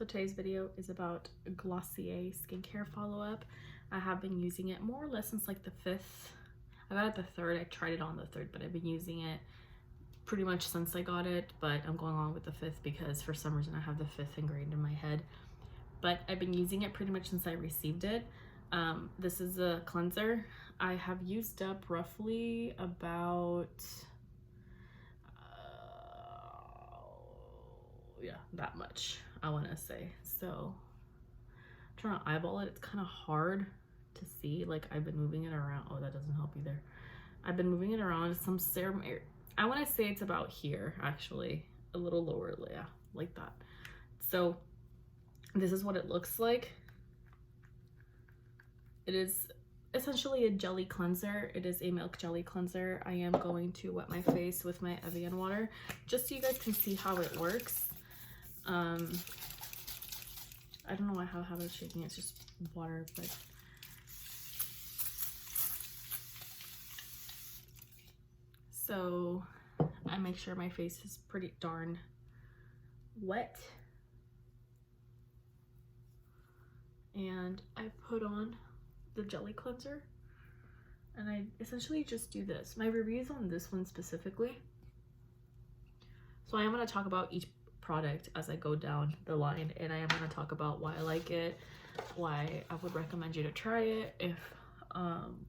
So today's video is about Glossier skincare follow-up. I have been using it more or less since like the 5th. I got it the 3rd. I tried it on the 3rd, but I've been using it pretty much since I got it, but I'm going on with the 5th because for some reason I have the 5th ingrained in my head. But I've been using it pretty much since I received it. This is a cleanser. I have used up roughly about yeah, that much, I want to say. So I'm trying to eyeball it. It's kind of hard to see. Like, I've been moving it around. Oh, that doesn't help either. I've been moving it around some serum area. I want to say it's about here, actually, a little lower, yeah, like that. So this is what it looks like. It is essentially a jelly cleanser. It is a milk jelly cleanser. I am going to wet my face with my Evian water just so you guys can see how it works. I don't know how it's shaking. It's just water, but so I make sure my face is pretty darn wet, and I put on the jelly cleanser, and I essentially just do this. My reviews on this one specifically, so I am going to talk about each product as I go down the line, and I am going to talk about why I like it, why I would recommend you to try it, if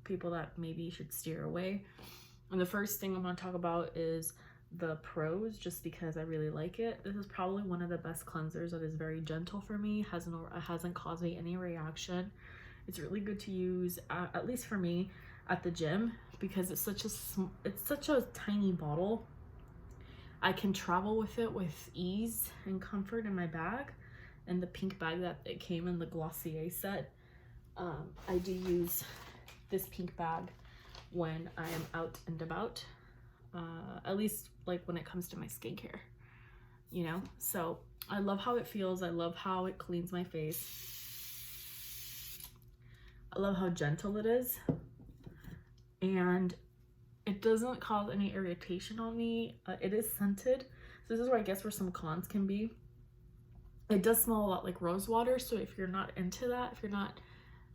people that maybe should steer away. And the first thing I'm going to talk about is the pros, just because I really like it. This is probably one of the best cleansers that is very gentle for me, hasn't caused me any reaction. It's really good to use, at least for me, at the gym, because it's such a tiny bottle. I can travel with it with ease and comfort in my bag, and the pink bag that it came in the Glossier set. I do use this pink bag when I am out and about, at least like when it comes to my skincare, you know? So I love how it feels. I love how it cleans my face. I love how gentle it is, and it doesn't cause any irritation on me. It is scented, so this is where I guess where some cons can be. It does smell a lot like rose water, so if you're not into that, if you're not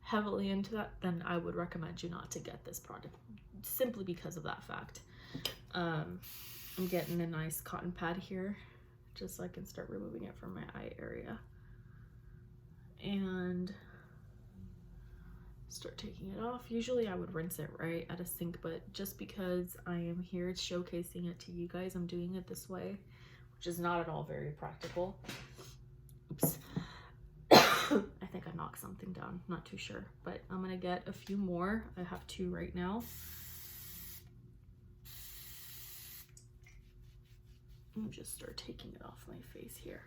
heavily into that, then I would recommend you not to get this product, simply because of that fact. I'm getting a nice cotton pad here just so I can start removing it from my eye area and start taking it off. Usually I would rinse it right at a sink, but just because I am here showcasing it to you guys, I'm doing it this way, which is not at all very practical. Oops. I think I knocked something down, not too sure, but I'm gonna get a few more. I have 2 right now. Let me just start taking it off my face here.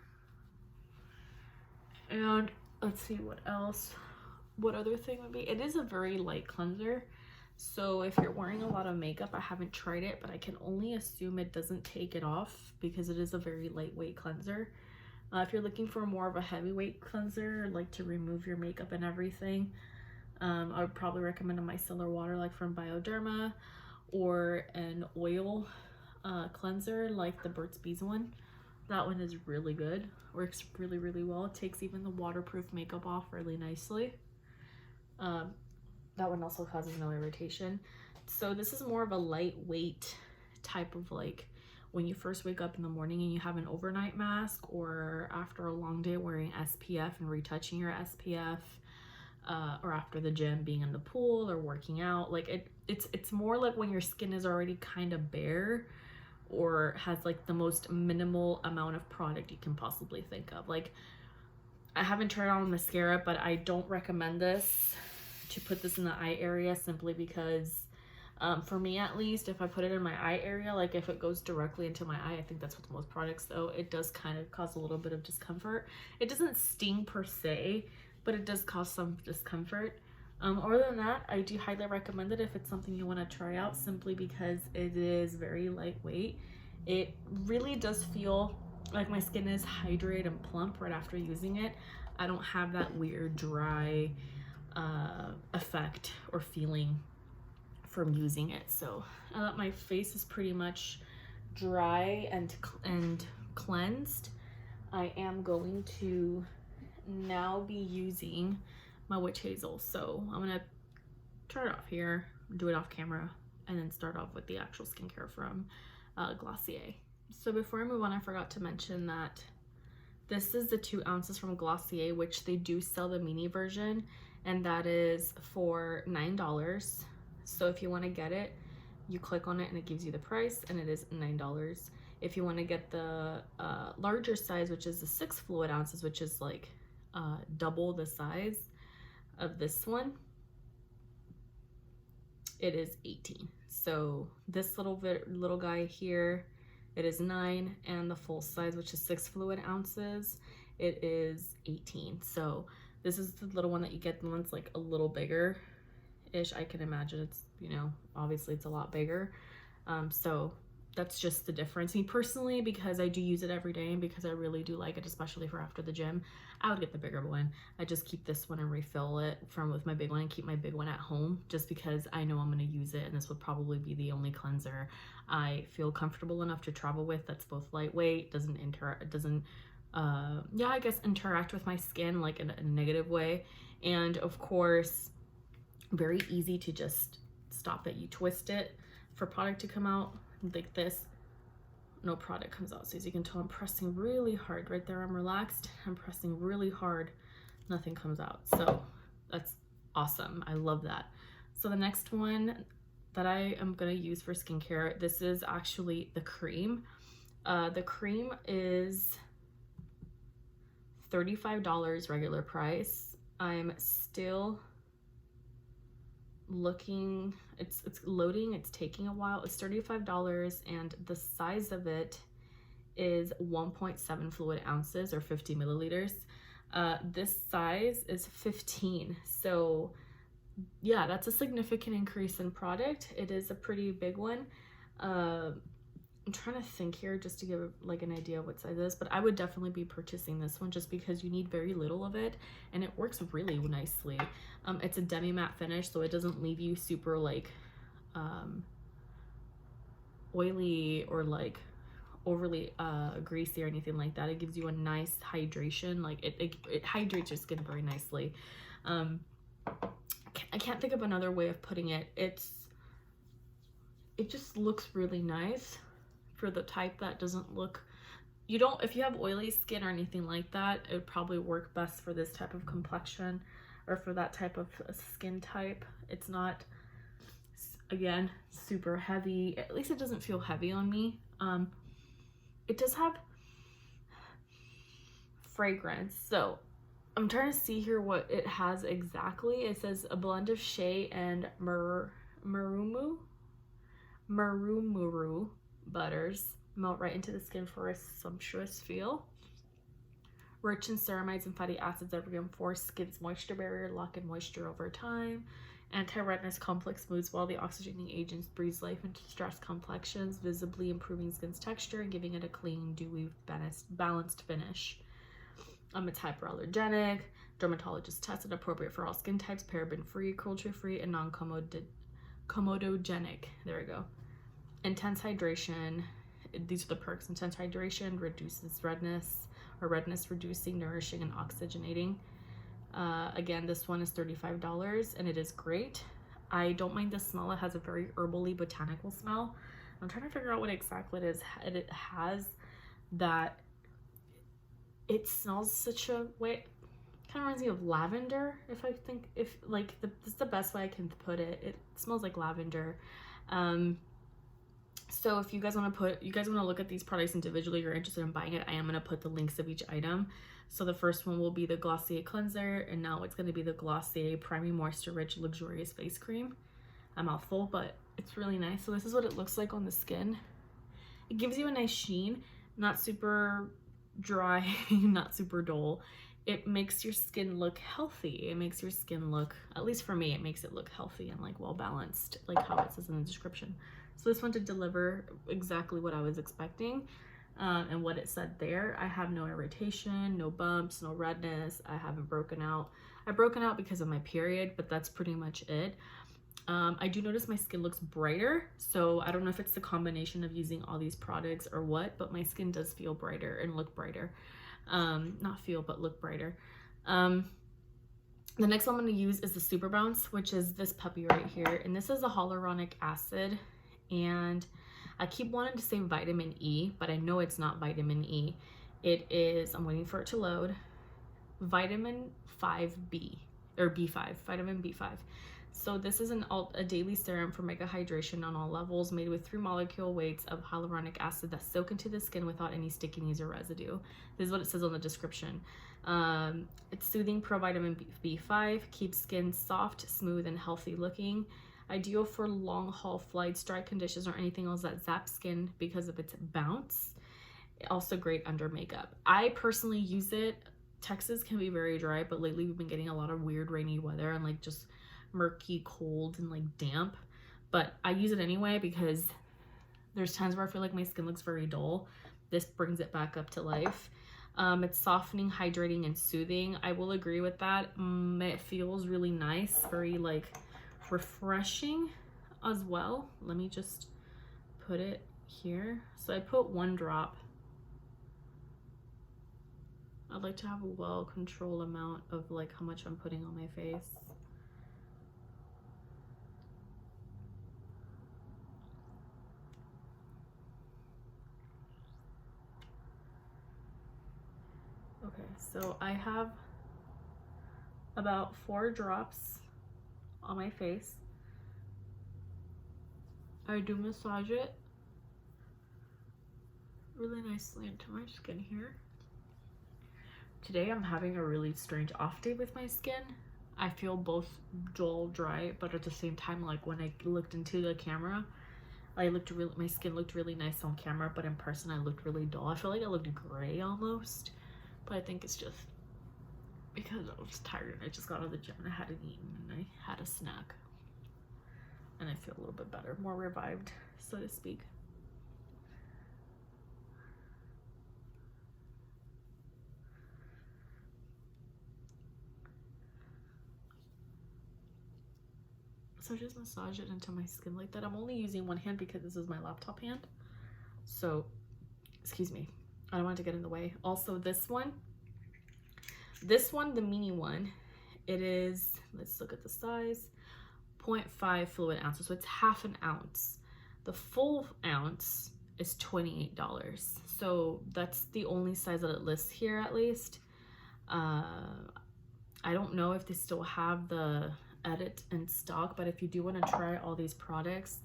And let's see what else. What other thing would be, it is a very light cleanser, so if you're wearing a lot of makeup, I haven't tried it, but I can only assume it doesn't take it off because it is a very lightweight cleanser. If you're looking for more of a heavyweight cleanser, like to remove your makeup and everything, I would probably recommend a micellar water like from Bioderma, or an oil cleanser like the Burt's Bees one. That one is really good, works really, really well. It takes even the waterproof makeup off really nicely. That one also causes no irritation. So this is more of a lightweight type of, like, when you first wake up in the morning and you have an overnight mask, or after a long day wearing SPF and retouching your SPF, or after the gym, being in the pool or working out. Like it's more like when your skin is already kind of bare, or has like the most minimal amount of product you can possibly think of. Like, I haven't tried on mascara, but I don't recommend this, to put this in the eye area, simply because for me at least, if I put it in my eye area, like if it goes directly into my eye, I think that's with most products though, it does kind of cause a little bit of discomfort. It doesn't sting per se, but it does cause some discomfort. Other than that, I do highly recommend it if it's something you want to try out, simply because it is very lightweight. It really does feel like my skin is hydrated and plump right after using it. I don't have that weird dry effect or feeling from using it. So my face is pretty much dry and cleansed. I am going to now be using my witch hazel. So I'm gonna turn it off here, do it off camera, and then start off with the actual skincare from Glossier. So before I move on, I forgot to mention that this is the 2 ounces from Glossier, which they do sell the mini version, and that is for $9. So if you want to get it, you click on it and it gives you the price, and it is $9. If you want to get the larger size, which is the 6 fluid ounces, which is like double the size of this one, it is $18. So this little guy here, it is $9, and the full size, which is 6 fluid ounces, it is $18. So this is the little one that you get. The one's like a little bigger ish. I can imagine it's, you know, obviously it's a lot bigger. So that's just the difference. Me personally, because I do use it every day and because I really do like it, especially for after the gym, I would get the bigger one. I just keep this one and refill it with my big one, and keep my big one at home just because I know I'm going to use it, and this would probably be the only cleanser I feel comfortable enough to travel with that's both lightweight, doesn't I guess interact with my skin like in a negative way, and of course very easy to just stop it. You twist it for product to come out like this, no product comes out. So as you can tell, I'm pressing really hard right there. I'm relaxed, I'm pressing really hard, nothing comes out. So that's awesome. I love that. So the next one that I am going to use for skincare, this is actually the cream. The cream is $35 regular price. I'm still looking, it's loading, it's taking a while. It's $35, and the size of it is 1.7 fluid ounces or 50 milliliters. This size is 15. So yeah, that's a significant increase in product. It is a pretty big one. I'm trying to think here just to give like an idea of what size it is, but I would definitely be purchasing this one just because you need very little of it and it works really nicely. It's a demi matte finish, so it doesn't leave you super like oily or like overly greasy or anything like that. It gives you a nice hydration, like it hydrates your skin very nicely. I can't think of another way of putting it. It just looks really nice for the type that doesn't look, if you have oily skin or anything like that, it would probably work best for this type of complexion or for that type of skin type. It's not, again, super heavy. At least it doesn't feel heavy on me. It does have fragrance. So I'm trying to see here what it has exactly. It says a blend of shea and marumuru butters melt right into the skin for a sumptuous feel. Rich in ceramides and fatty acids that reinforce skin's moisture barrier, lock in moisture over time. Anti-redness complex smooths while the oxygenating agents breathes life into stressed complexions, visibly improving skin's texture and giving it a clean, dewy, balanced finish. It's hyperallergenic, dermatologist tested, appropriate for all skin types, paraben-free, cruelty-free, and non-comedogenic. There we go. Intense hydration. These are the perks. Intense hydration reduces redness, or redness reducing, nourishing, and oxygenating. Again, this one is $35 and it is great. I don't mind the smell. It has a very herbally botanical smell. I'm trying to figure out what exactly it is. It has that, it smells such a way, kind of reminds me of lavender. This is the best way I can put it. It smells like lavender. So if you guys want to look at these products individually, you're interested in buying it, I am going to put the links of each item. So the first one will be the Glossier cleanser, and now it's going to be the Glossier Primary Moisture Rich Luxurious Face Cream. A mouthful, but it's really nice. So this is what it looks like on the skin. It gives you a nice sheen, not super dry, not super dull. It makes your skin look healthy. It makes your skin look, at least for me, it makes it look healthy and like well balanced, like how it says in the description. So this one did deliver exactly what I was expecting, and what it said there. I have no irritation, no bumps, no redness. I haven't broken out. I've broken out because of my period, but that's pretty much it. I do notice my skin looks brighter, so I don't know if it's the combination of using all these products or what, but my skin does feel brighter and look brighter. Not feel, but look brighter. The next one I'm going to use is the Super Bounce, which is this puppy right here. And this is a hyaluronic acid. And I keep wanting to say vitamin E, but I know it's not vitamin E. It is, I'm waiting for it to load, vitamin 5B, or B5, vitamin B5. So this is a daily serum for mega hydration on all levels, made with 3 molecule weights of hyaluronic acid that soak into the skin without any stickiness or residue. This is what it says on the description. It's soothing provitamin B5, keeps skin soft, smooth, and healthy looking. Ideal for long haul flights, dry conditions, or anything else that zaps skin because of its bounce. Also great under makeup. I personally use it. Texas can be very dry, but lately we've been getting a lot of weird rainy weather and like just murky, cold, and like damp. But I use it anyway because there's times where I feel like my skin looks very dull. This brings it back up to life. It's softening, hydrating, and soothing. I will agree with that. It feels really nice, very like refreshing as well. Let me just put it here. So I put 1 drop. I'd like to have a well-controlled amount of like how much I'm putting on my face. Okay, so I have about 4 drops on my face. I do massage it really nicely into my skin here. Today I'm having a really strange off day with my skin. I feel both dull, dry, but at the same time, like when I looked into the camera, my skin looked really nice on camera, but in person I looked really dull. I feel like I looked gray almost, but I think it's just because I was tired. I just got out of the gym and I hadn't eaten and I had a snack. And I feel a little bit better, more revived, so to speak. So just massage it into my skin like that. I'm only using 1 hand because this is my laptop hand. So, excuse me, I don't want it to get in the way. Also this one, the mini one, it is, let's look at the size, 0.5 fluid ounces. So it's half an ounce. The full ounce is $28. So that's the only size that it lists here, at least. I don't know if they still have the edit in stock, but if you do want to try all these products,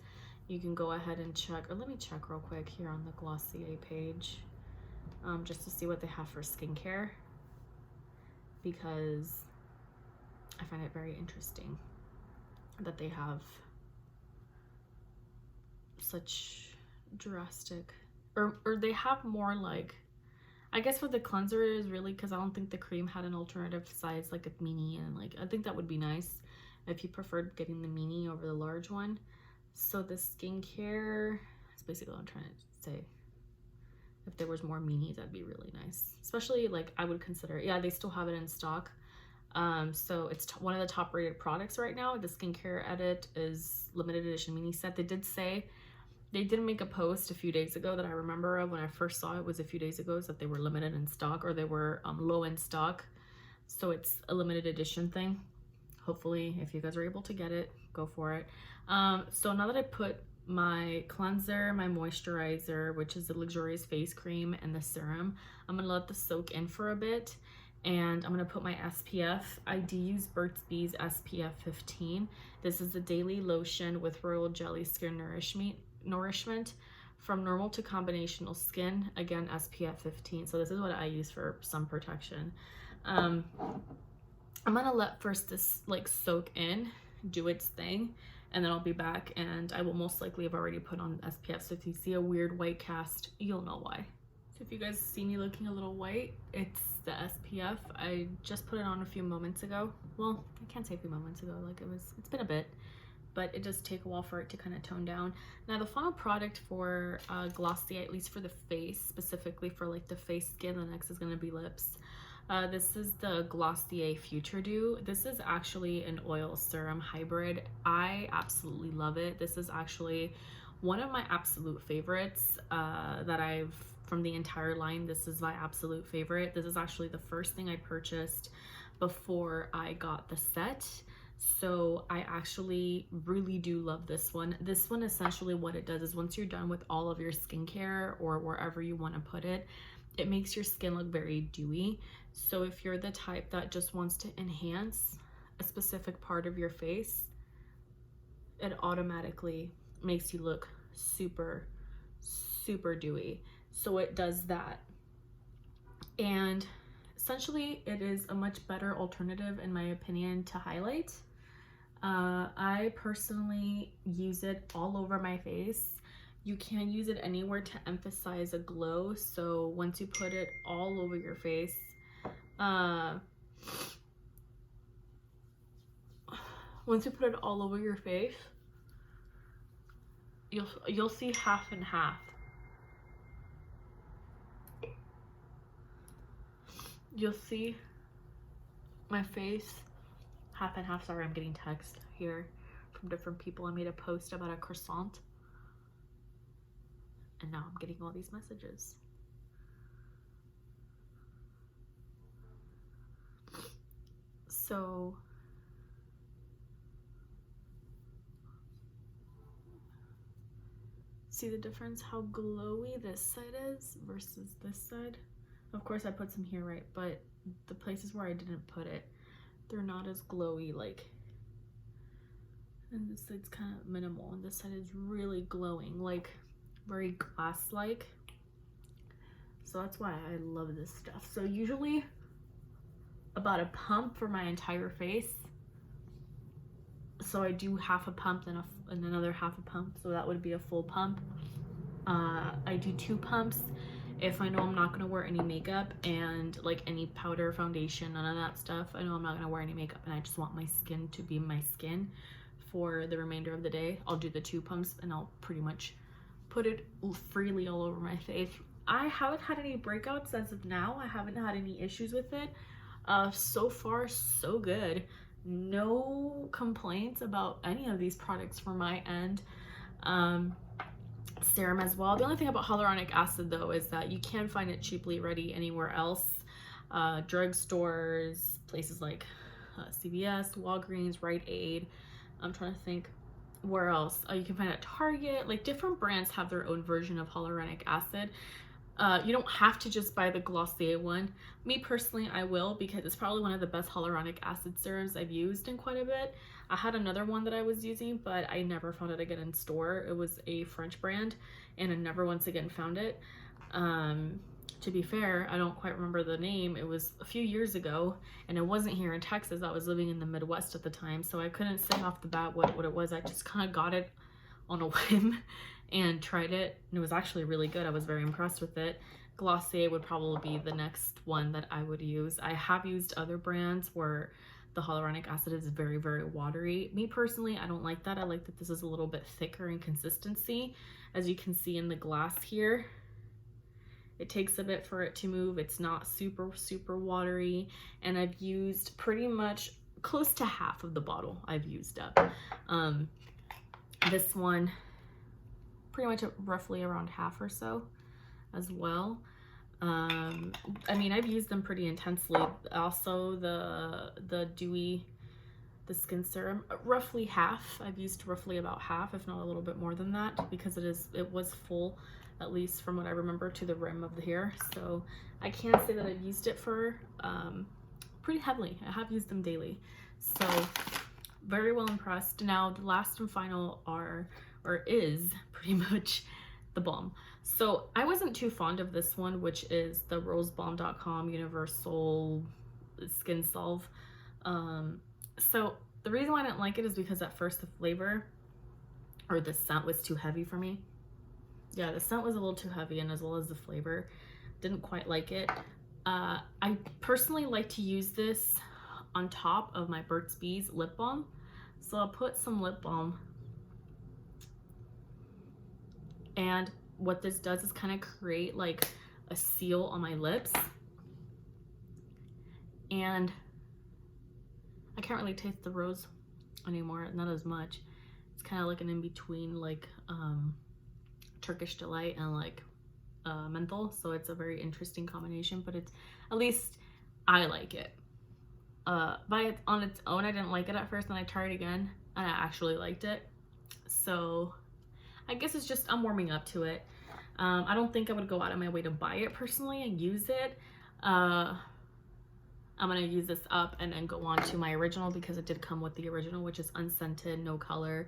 you can go ahead and check, or let me check real quick here on the Glossier page, just to see what they have for skincare, because I find it very interesting that they have such drastic, or they have more like, I guess for the cleanser is really because I don't think the cream had an alternative size like a mini, and like I think that would be nice if you preferred getting the mini over the large one. So the skincare is basically what I'm trying to say. If there was more minis, that'd be really nice. Especially like I would consider, yeah, they still have it in stock. So it's one of the top rated products right now. The skincare edit is limited edition mini set. They did say, they did make a post a few days ago that I remember of when I first saw it, was a few days ago, is that they were limited in stock, or they were low in stock. So it's a limited edition thing. Hopefully, if you guys are able to get it, go for it. So now that I put my cleanser, my moisturizer, which is the luxurious face cream, and the serum, I'm gonna let this soak in for a bit, and I'm gonna put my SPF. I do use Burt's Bees SPF 15. This is a daily lotion with royal jelly skin nourishment from normal to combinational skin. Again, SPF 15. So this is what I use for sun protection. I'm gonna let first this like soak in, do its thing, and then I'll be back, and I will most likely have already put on SPF. So if you see a weird white cast, you'll know why. So if you guys see me looking a little white, it's the SPF. I just put it on a few moments ago. Well, I can't say a few moments ago, like it's been a bit, but it does take a while for it to kind of tone down. Now the final product for Glossier, at least for the face, specifically for like the face skin, the next is gonna be lips. This is the Glossier Futuredew. This is actually an oil serum hybrid. I absolutely love it. This is actually one of my absolute favorites that I've from the entire line, this is my absolute favorite. This is actually the first thing I purchased before I got the set. So I actually really do love this one. This one, essentially what it does is once you're done with all of your skincare or wherever you want to put it, it makes your skin look very dewy. So if you're the type that just wants to enhance a specific part of your face, it automatically makes you look super, super dewy. So it does that. And essentially it is a much better alternative, in my opinion, to highlight. I personally use it all over my face. You can use it anywhere to emphasize a glow. So once you put it all over your face, you'll see half and half. You'll see my face half and half. Sorry, I'm getting text here from different people. I made a post about a croissant, and now I'm getting all these messages. So see the difference, how glowy this side is versus this side? Of course I put some here, right? But the places where I didn't put it, they're not as glowy, like, and this side's kind of minimal, and this side is really glowing, like very glass-like. So that's why I love this stuff. So usually about a pump for my entire face. So I do half a pump, then and another half a pump, so that would be a full pump. I do 2 pumps if I know I'm not gonna wear any makeup and like any powder, foundation, none of that stuff. I know I'm not gonna wear any makeup and I just want my skin to be my skin for the remainder of the day. I'll do the 2 pumps and I'll pretty much put it freely all over my face. I haven't had any breakouts as of now. I haven't had any issues with it. So far, so good. No complaints about any of these products from my end. Serum as well. The only thing about hyaluronic acid though is that you can find it cheaply ready anywhere else. Drugstores, places like CVS, Walgreens, Rite Aid. I'm trying to think where else. You can find it at Target. Like, different brands have their own version of hyaluronic acid. You don't have to just buy the Glossier one. Me personally, I will, because it's probably one of the best hyaluronic acid serums I've used in quite a bit. I had another one that I was using, but I never found it again in store. It was a French brand, and I never once again found it. To be fair, I don't quite remember the name. It was a few years ago, and it wasn't here in Texas. I was living in the Midwest at the time, so I couldn't say off the bat what it was. I just kind of got it on a whim and tried it, and it was actually really good. I was very impressed with it. Glossier would probably be the next one that I would use. I have used other brands where the hyaluronic acid is very, very watery. Me personally, I don't like that. I like that this is a little bit thicker in consistency. As you can see in the glass here, it takes a bit for it to move. It's not super, super watery, and I've used pretty much close to half of the bottle I've used up. This one, pretty much roughly around half or so as well. I mean, I've used them pretty intensely. Also the skin serum, roughly half. I've used roughly about half, if not a little bit more than that, because it was full, at least from what I remember, to the rim of the hair. So I can't say that I've used it for pretty heavily. I have used them daily, so very well impressed. Now the last and final is pretty much the balm. So I wasn't too fond of this one, which is the rosebalm.com Universal Skin Salve. So the reason why I didn't like it is because at first the flavor or the scent was too heavy for me. Yeah, the scent was a little too heavy, and as well as the flavor, didn't quite like it. I personally like to use this on top of my Burt's Bees lip balm. So I'll put some lip balm, and what this does is kind of create like a seal on my lips, and I can't really taste the rose anymore, not as much. It's kind of like an in-between, like Turkish Delight and like menthol, so it's a very interesting combination, but it's, at least I like it. On its own, I didn't like it at first, and I tried again and I actually liked it. So I guess it's just, I'm warming up to it. I don't think I would go out of my way to buy it personally and use it. I'm gonna use this up and then go on to my original, because it did come with the original, which is unscented, no color.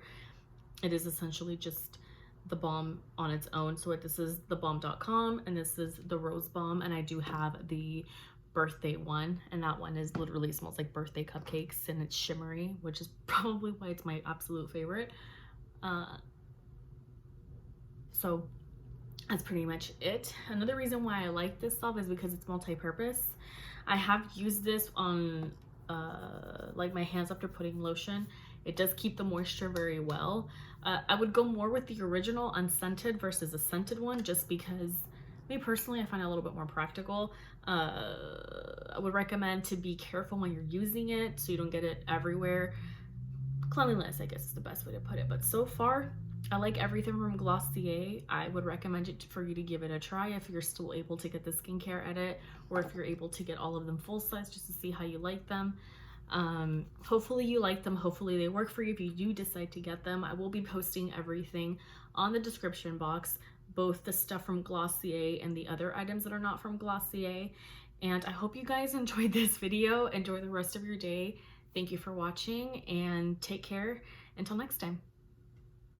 It is essentially just the balm on its own. So this is the balm.com and this is the rose balm, and I do have the birthday one, and that one is literally smells like birthday cupcakes, and it's shimmery, which is probably why it's my absolute favorite. So that's pretty much it. Another reason why I like this stuff is because it's multi-purpose. I have used this on like my hands after putting lotion. It does keep the moisture very well. I would go more with the original unscented versus a scented one, just because me personally, I find it a little bit more practical. I would recommend to be careful when you're using it so you don't get it everywhere. Cleanliness, I guess, is the best way to put it. But so far, I like everything from Glossier. I would recommend it for you to give it a try if you're still able to get the skincare edit, or if you're able to get all of them full size, just to see how you like them. Hopefully you like them. Hopefully they work for you if you do decide to get them. I will be posting everything on the description box, both the stuff from Glossier and the other items that are not from Glossier. And I hope you guys enjoyed this video. Enjoy the rest of your day. Thank you for watching, and take care until next time.